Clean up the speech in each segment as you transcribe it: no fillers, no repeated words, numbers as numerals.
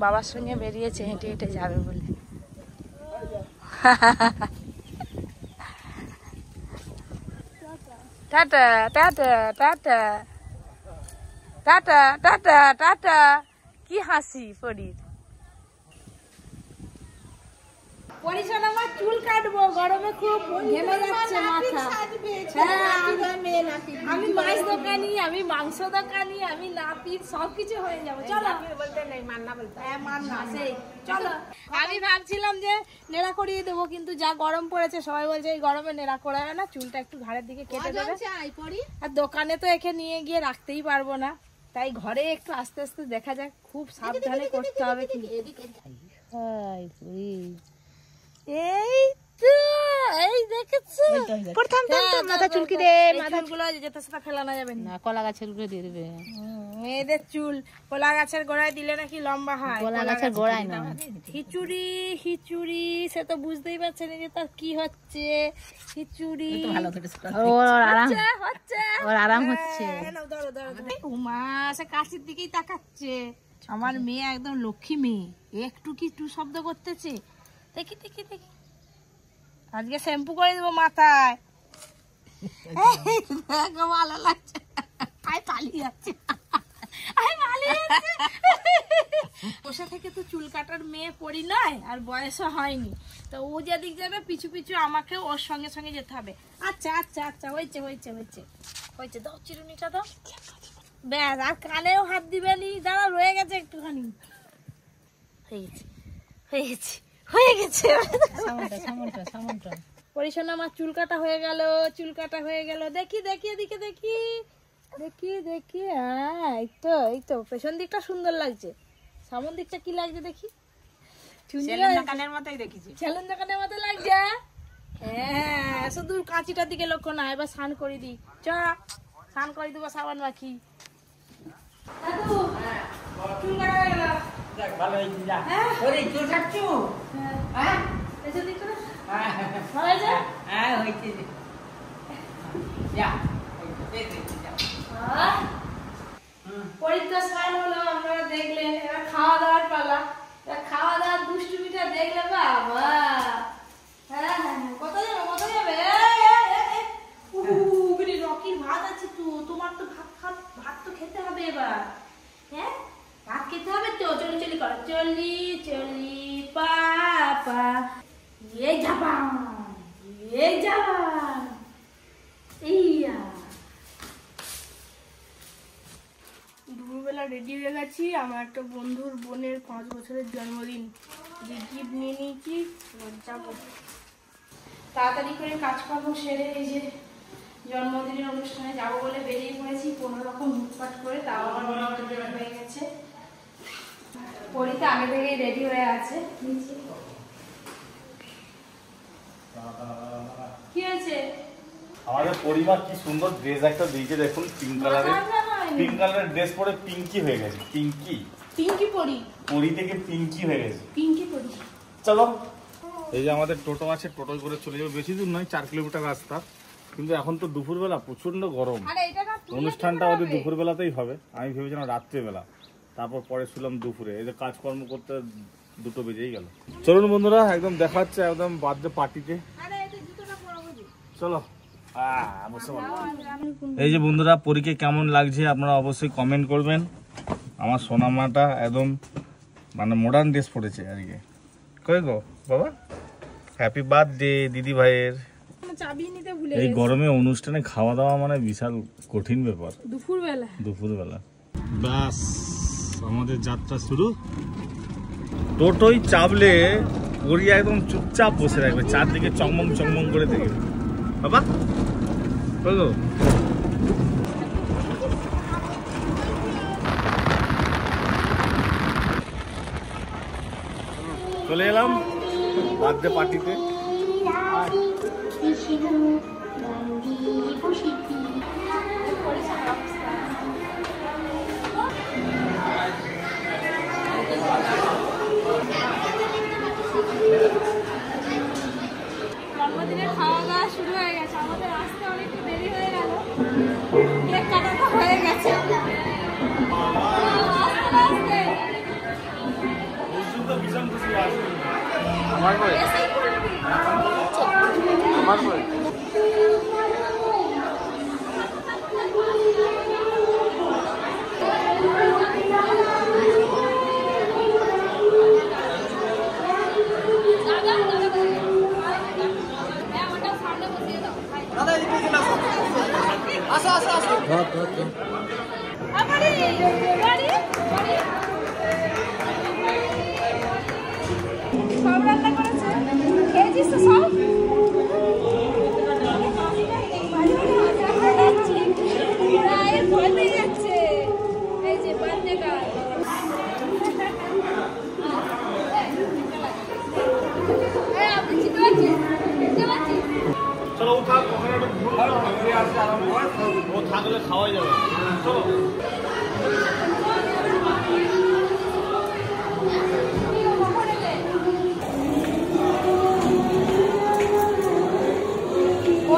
বাবার সঙ্গে বেরিয়েছে হেঁটে হেঁটে যাবে বলে। Tata tata tata tata tata tata. কি হাসি পরির। পরিশোনা আমার চুল কাটবো, গরমে খুব ঘেমে যাচ্ছে মাথা। আমি মাছ দোকানি, আমি মাংস দোকানি, আমি নাপিত, সবকিছু হয়ে যাবো। চলো বলতে নেই, মান্না বলতে। হ্যাঁ মান্না, সেই চলো। আমি ভাবছিলাম যে নেড়া করিয়ে দেবো, কিন্তু যা গরম পড়েছে সবাই বলছে এই গরমে নেড়া করাবে না, চুলটা একটু ঘাড়ের দিকে কেটে দেবে। আর দোকানে তো একে নিয়ে গিয়ে রাখতেই পারবো না, তাই ঘরে একটু আস্তে আস্তে দেখা যাক। খুব সাবধানে করতে হবে। এই তো এই দেখেছো, প্রথম মাথা চুলকি দে, মাথাগুলো যেতে সেটা ফেলানো যাবে না, কলা গাছের গোড়ায় দিয়ে দেবে। মেয়েদের চুল কলা গাছের গোড়ায় দিলে নাকি লম্বা হয়, কলা গাছের গোড়ায় না। খিচুড়ি খিচুড়ি, সে তো বুঝতেই পারছে না যে তার কি হচ্ছে। খিচুড়ি আরাম হচ্ছে। উমা সে কাশির দিকেই তাকাচ্ছে। আমার মেয়ে একদম লক্ষ্মী মেয়ে, একটু কি টু শব্দ করতেছে। দেখি দেখি দেখি, আজকে শ্যাম্পু করে দেবো মাথায়। ভালো লাগছে, পালিয়ে যাচ্ছে। বসে থেকে তো চুল কাটার মেয়ে পড়ি নয়, আর বয়সও হয়নি, তো ও যেদিক যাবে পিছু পিছু আমাকে ওর সঙ্গে সঙ্গে যেতে হবে। আচ্ছা আচ্ছা আচ্ছা, হয়েছে হয়েছে হয়েছে হয়েছে, দাও চিরুনিটা দাও। ব্যাস, আর কানেও হাত দিবে নি, দাঁড়া রয়ে গেছে একটুখানি। হয়ে গেছে হয়ে গেছে হয়ে গেছে। পরিশোনা আমার চুল কাটা হয়ে গেল, চুল কাটা হয়ে গেল। দেখি দেখি এদিকে দেখি দেখি দেখি। হ্যাঁ এই তো এই তো, পেছন দিকটা সুন্দর লাগছে, সামন দিকটা কি লাগছে দেখি। সেলুন দোকানের মতোই দেখেছি, সেলুন দোকানের মতো লাগছে। হ্যাঁ, শুধু কাঁচিটার দিকে লক্ষ্য না। এবার স্নান করে দিই, চ স্নান করে দিব সাবান মাখি। দাদু চুল কাটা হয়ে গেল। ভালো হয়েছে, যা ওরে চুল কাটছো। হ্যাঁ পেছন দিকটা ভালো হয়েছে। হ্যাঁ হয়েছে, যা পরীক্ষা স্নান হলো, আপনারা দেখলেন। এবার খাওয়া দাওয়ার পালা। খাওয়া দাওয়ার দুষ্টুমিটা দেখলে বাবা। হ্যাঁ হ্যাঁ, কত যাবে কত যাবে। রকির ভাত আছে তো, তোমার তো ভাত তো খেতে হবে এবার। হ্যাঁ ভাত খেতে হবে তো, চলি চলি করো, চলি চলি পাপা, এই যাবা এই যাবা। ইয়া দুপুরবেলা রেডি হয়ে গেছি। আমার একটা বন্ধুর বোনের 5 বছরের জন্মদিন, যে গিফট নিয়ে নিয়েছি, যাবো তাড়াতাড়ি করে কাজকর্ম সেরে এই যে জন্মদিনের অনুষ্ঠানে যাবো বলে বেরিয়ে পড়েছি। কোনো রকম লুটপাট করে, তাও আমার হয়ে গেছে। পরীতে আগে থেকেই রেডি হয়ে আছে। কি হয়েছে? আমাদের পরিবার কি সুন্দর ড্রেস একটা দিয়েছে, দেখুন পিঙ্ক কালারের। পিঙ্ক কালারের ড্রেস পরে পিঙ্কি হয়ে গেছে। পিঙ্কি পিঙ্কি পরি, পরি থেকে পিঙ্কি হয়ে গেছে। পিঙ্কি পরি। চলো, এই যে আমাদের টোটো আছে, টোটোয় করে চলে যাবো। বেশি দূর নয়, 4 কিলোমিটার রাস্তা। কিন্তু এখন তো দুপুরবেলা প্রচন্ড গরম, অনুষ্ঠানটা ওদের দুপুরবেলাতেই হবে। আমি ভেবেছিলাম রাত্রেবেলা, তারপর পরে শুনলাম দুপুরে। এই যে কাজকর্ম করতে 2টো বেজেই গেল। চলুন বন্ধুরা, একদম দেখা হচ্ছে একদম বার্থডে পার্টিতে। চলো। এই যে বন্ধুরা, পরীকে কেমন লাগছে আপনারা অবশ্যই কমেন্ট করবেন। আমার সোনামাটা একদম মানে মডার্ন ড্রেস পরেছে আর কি। কই গো বাবা, হ্যাপি বার্থডে দিদি ভাইয়ের। এই গরমে অনুষ্ঠানে খাওয়া দাওয়া মানে বিশাল কঠিন ব্যাপার। দুপুরবেলা ব্যাস আমাদের যাত্রা শুরু। টোটোই চাপলে পরি একদম চুপচাপ বসে রাখবে, চারদিকে চকমং চকমং করে দেখবে। বাবা বলো, চলে এলাম বার্থডে পার্টিতে। জন্মদিনের খাওয়া দাওয়া শুরু হয়ে গেছে, আমাদের আসতে অনেকটা দেরি হয়ে গেল। কেক কাটাটা হয়ে গেছে। আমার বই আমার বই আসো আসো আসো সব রান্না করেছে খেয়েছিস তো সব ভয় পেয়ে যাচ্ছে এই যে বার্থডে কার্ড আপনি চিনতে পারছেন চলো ও থাক ওখানে একটু ঘুরে আসতে আরাম হয় ও থাকলে খাওয়াই যাবে চলো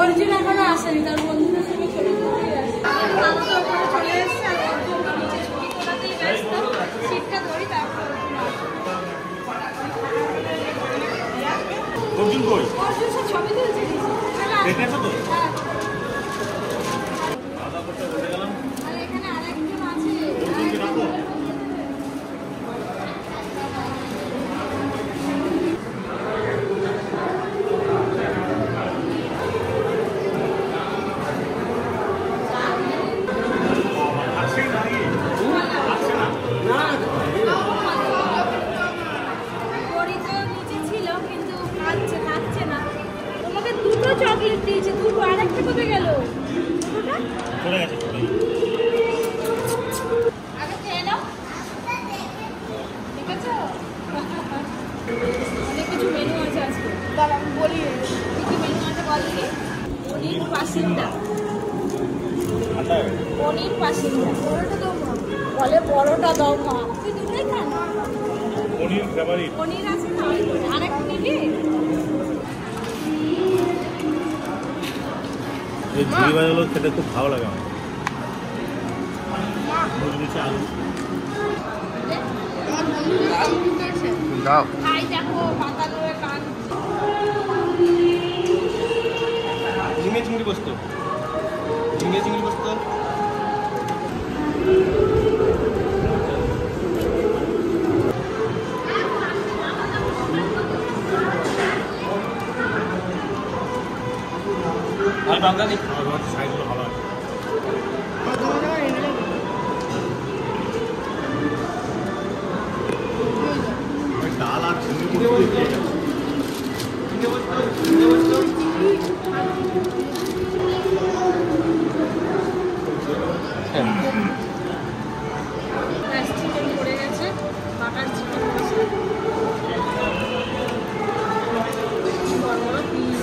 অর্জুন এখনো আসেনি তার বন্ধুদের সঙ্গে ছবি তুলতে চলে এসছে আর অর্জুন নিচে ছবি তোলাতেই ব্যস্ত সিটটা ধরি তারপর অর্জুন কই অর্জুন সে ছবি তুলছে দেখেছো তো হ্যাঁ আদা করতে বলে গেলাম আর এখানে আরেকজন আছে অর্জুনকে রাখো বড়ি তো নিচে ছিল কিন্তু খাচ্ছে না তোমাকে দুটো চকলেট দিয়েছে দুটো আরেকটা কোথায় গেল দুটোটা চলে গেছে আগে খেয়ে নাও ঠিক আছে অনেক কিছু মেনু আছে আজকে বল আমি বলি কি কি মেনু আছে বল দেখি পনির পাসিন্দা পনির পাসিন্দা বড়টা দাও মা বলে বড়টা দাও মা তুই দুটোই খা না পনির ফেভারিট পনির আছে না আরেকটা নিবি এই ঝুড়ি ভাজাগুলো খেতে খুব ভালো লাগে আমার দাও খাই দেখো পাতানোর কান ঝিঙে চিংড়ি বসত ঝিঙে চিংড়ি বসত আর বাঙালি সাইজগুলো ভালো আছে ডাল আর চিংড়ি চিকেন পড়ে গেছে বাটার চিকেন বসে বড় বড় পিস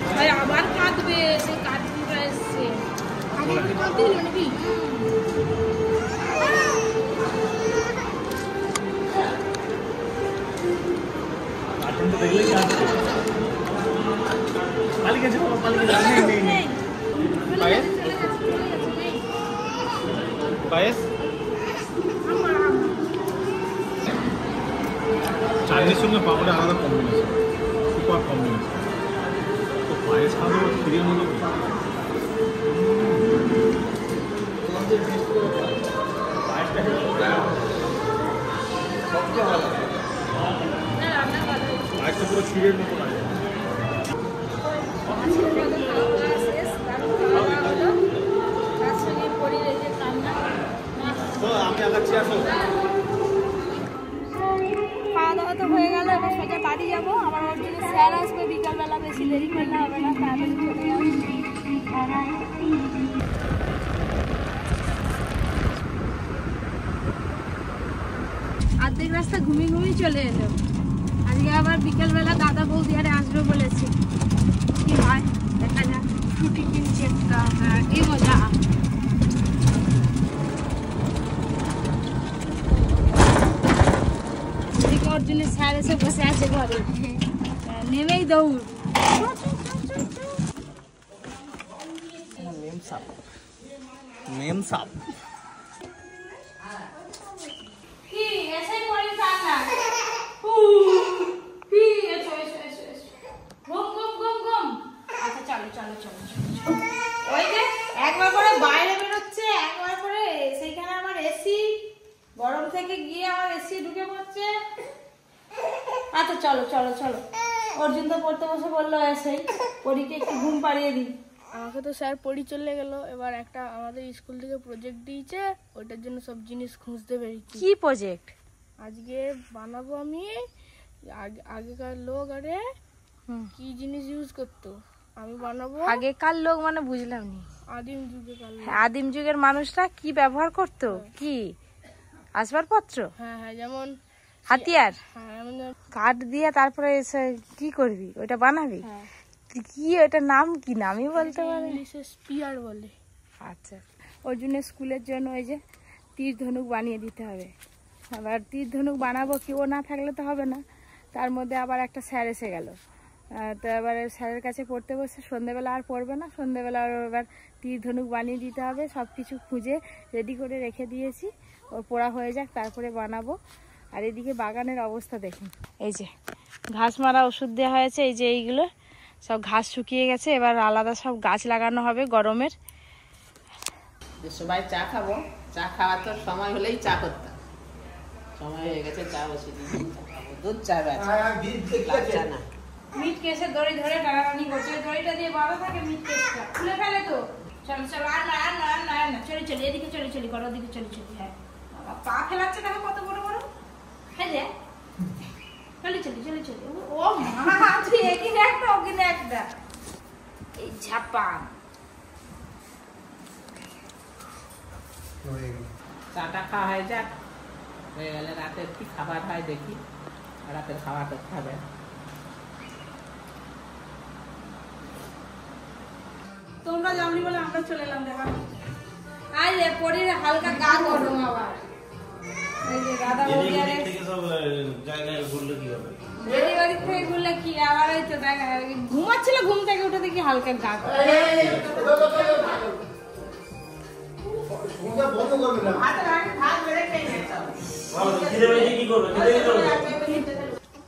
ভাই আবার কাঁদবে সে কাঁদবিটা এসছে দেখলেই পালিয়ে গেছে বাবা পালিয়ে গেছে নেই নেই পায়েস পায়েস চাটনির সঙ্গে পাপড়ে আলাদা কম্বিনেশন সুপার কম্বিনেশন তো পায়েস খাবো ফিরিয়ে মতো পায়েসটা পুরো ক্ষীরের মতো লাগে আমি আগাচ্ছি আসো খাওয়া দাওয়া তো হয়ে গেল এবার সোজা বাড়ি যাবো আমার অর্জুনের স্যার আসবে বিকালবেলা বেশি দেরি করলে হবে না তাড়াতাড়ি চলে যাবো অর্ধেক রাস্তা ঘুমিয়ে ঘুমিয়ে চলে এলো আজকে আবার বিকেলবেলা দাদা বৌদি আরে আসবে বলেছে কি হয় দেখা যাক ছুটি কিনছি একটা কি মজা অর্জুনের স্যার এসে বসে আছে ঘরে নেমেই দৌড় মেম সাপ। কি এসে পড়ি কান্না কি এসো এসো এসো এসো ঘুম ঘুম ঘুম ঘুম আচ্ছা চলো চলো চলো ওই যে একবার করে বাইরে বেরোচ্ছে একবার করে সেইখানে আমার এসি গরম থেকে গিয়ে আমার এসি ঢুকে পড়ছে আচ্ছা চলো চলো চলো অর্জুন তো পড়তে বসে বললো এসেই পরীকে একটু ঘুম পাড়িয়ে দিই আমাকে তো স্যার পড়ি চলে গেল, এবার একটা আমাদের স্কুল থেকে প্রজেক্ট দিয়েছে, ওইটার জন্য সব জিনিস খুঁজতে পেরেছি। কি প্রজেক্ট আজকে বানাবো আমি আগেকার লোক আরে কি জিনিস ইউজ করতো, আমি বানাবো আগেকার লোক মানে বুঝলাম নি আদিম যুগেকার লোক। আদিম যুগের মানুষরা কি ব্যবহার করতো কি আসবাবপত্র হ্যাঁ হ্যাঁ, যেমন হাতিয়ার হ্যাঁ যেমন কাঠ দিয়ে তারপরে এসে কি করবি ওটা বানাবি হ্যাঁ কি ওটার নাম কি নামই বলতে পারি ইংলিশে স্পিয়ার বলে। আচ্ছা ওর জন্য স্কুলের জন্য ওই যে তীর ধনুক বানিয়ে দিতে হবে। আবার তীর ধনুক বানাবো কেউ না থাকলে তো হবে না, তার মধ্যে আবার একটা স্যার এসে গেল, তো এবার স্যারের কাছে পড়তে বসে সন্ধ্যেবেলা আর পড়বে না, সন্ধ্যেবেলা এবার তীর ধনুক বানিয়ে দিতে হবে। সব কিছু খুঁজে রেডি করে রেখে দিয়েছি, ওর পড়া হয়ে যাক তারপরে বানাবো। আর এদিকে বাগানের অবস্থা দেখুন, এই যে ঘাস মারা ওষুধ দেওয়া হয়েছে, এই যে এইগুলো সব ঘাস শুকিয়ে গেছে, এবার আলাদা সব গাছ লাগানো হবে গরমের। সবাই চা খাবো, চা খাওয়ার তো সময় হলেই চা করতাম, সময় হয়ে গেছে চা বসে দিয়েছি, চা খাবো। দুধ চা আছে, লাল চা না। মিট কেসে দড়ি ধরে টানাটানি করছে, দড়িটা দিয়ে বাঁধা থাকে মিট কেসটা খুলে ফেলে তো। চলো চলো আর না আর না আর না আর না, চলি চলি এদিকে চলি চলি করো, ওদিকে চলি চলি। হ্যাঁ বাবা, পা ফেলাচ্ছে দেখো কত বড় বড়, হ্যাঁ যে চলি চলি চলি চলি। ও মা তুই এখানে একটা ওখানে একটা, এই ঝাপান। চাটা খাওয়া হয়ে যাক, হয়ে গেলে রাতের কি খাবার হয় দেখি, রাতের খাওয়া করতে হবে। তোমরা যাওনি বলে আমরা চলে এলাম। দেখা আই রে পরির হালকা গা গরম আবার, এই যে দাদা বৌদিয়ারে জায়গায় ঘুরলে কি হবে, রেডি বাড়ি থেকে ঘুরলে কি আবার এই তো দেখা ঘুমাচ্ছিল, ঘুম থেকে উঠে দেখি হালকা গা গরম। কি করবে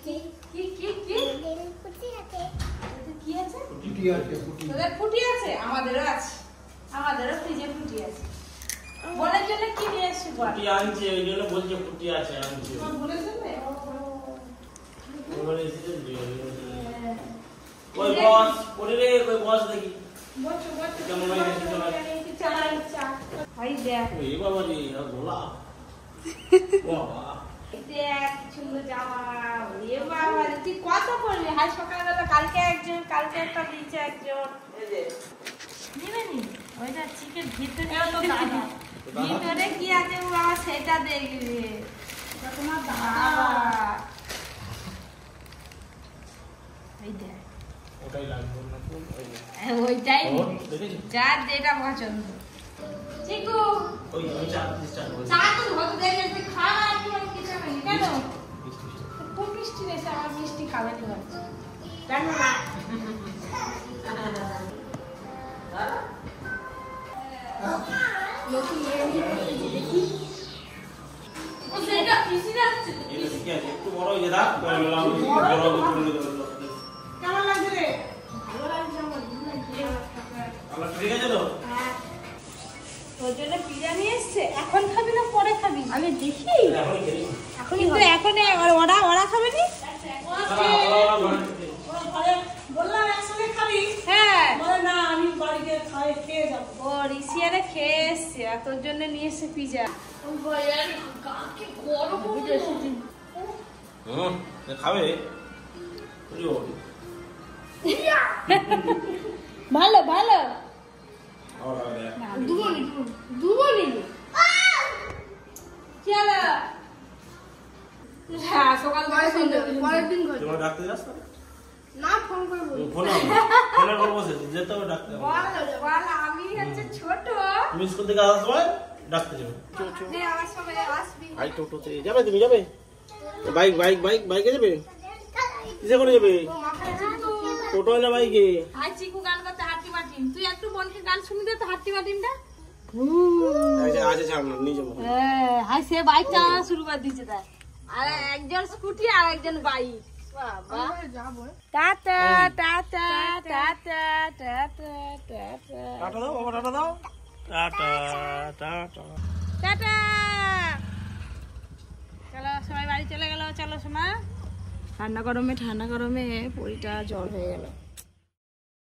কি কি কি কি কি আছে? তোদের ফুটি আছে? আমাদেরও আছে, আমাদেরও ফ্রিজে ফুটি আছে। বোনের জন্য কি নিয়ে এসছি বল? ফুটি আনছে, ওই জন্য বলছে ফুটি আছে আনছে। তোমার বোনের জন্য? ওখানে এসেছে ওই বস পড়ে ওই বস দেখি বচ্চো বচ্চো কেমন লাগে দেখি তোমার। চা চা ভাই দেখ, এই বাবা রে গোলা বাবা দেখ কি সুন্দর জামা। এ বাবা রে, তুই কত করলি? হাই সকালবেলা কালকে একজন, কালকে একটা দিয়েছে একজন। নিবে নি ওইটা চিকেন ভিতরে ভিতরে কি আছে বাবা সেটা দেখবি, এটা তোমার দাদা। এই দেখ ওটাই লাগবে না কোন ওইটাই ওর নিবি। দেখেছি যার যেটা পছন্দ। চিকু ওই চা দিচ্ছি চা তো হতে দেখে তুই খা না, কি আমি কিছু নেই কেন? খুব মিষ্টি নেছে, আমার মিষ্টি খাবে তো কেন না? ও সেটা পিসি যাচ্ছে। এটা ঠিক আছে একটু বড় হয়ে যা বড় করে দেব। কেমন লাগছে রে? ভালো লাগছে আমার, আমরা ঠিক আছে তো হ্যাঁ। তোর জন্য পিজা নিয়ে এসছে, এখন খাবি না পরে খাবি? আমি দেখি এখনই খেলি কিন্তু এখন ওরা ওরা খাবে নি। বললাম একসঙ্গে খাবি, হ্যাঁ বলে না আমি বাড়িতে খেয়ে যাবো। ও রিসিয়ারে খেয়ে এসছে আর তোর জন্য নিয়ে এসছে পিজা। খাবে ভালো ভালো আর দুবনি চলো। হ্যাঁ সকাল পরের দিন তোমার ডাক্তার রাস্তা না ফোন করবো, ফোনে করবো যেতে হবে ডাক্তার। বল আমি হচ্ছে ছোট, তুমি স্কুল থেকে আসার সময় ডাক্তার যাবে। আমার সঙ্গে আসবি। ভাই টোটোতে যাবে, তুমি যাবে বাইক বাইক বাইক বাইকে যাবে, কিসে করে যাবে? টোটো না বাইকে? আই চিকু গান করতে হাট্টি মাটিন, তুই একটু বোনকে গান শুনি দে তো হাট্টি মাটিনটা। হাই সে বাইক চালানো শুরু করে দিয়েছে তাই, আর একজন স্কুটি আর একজন বাইক। বাবা যাবো tata tata tata tata tata tata দাও বাবা, টাটা দাও, টাটা টাটা। টাটা। চলো সবাই বাড়ি চলে গেল, চলো শোনা। ঠান্ডা গরমে পরিটা জ্বর হয়ে গেল।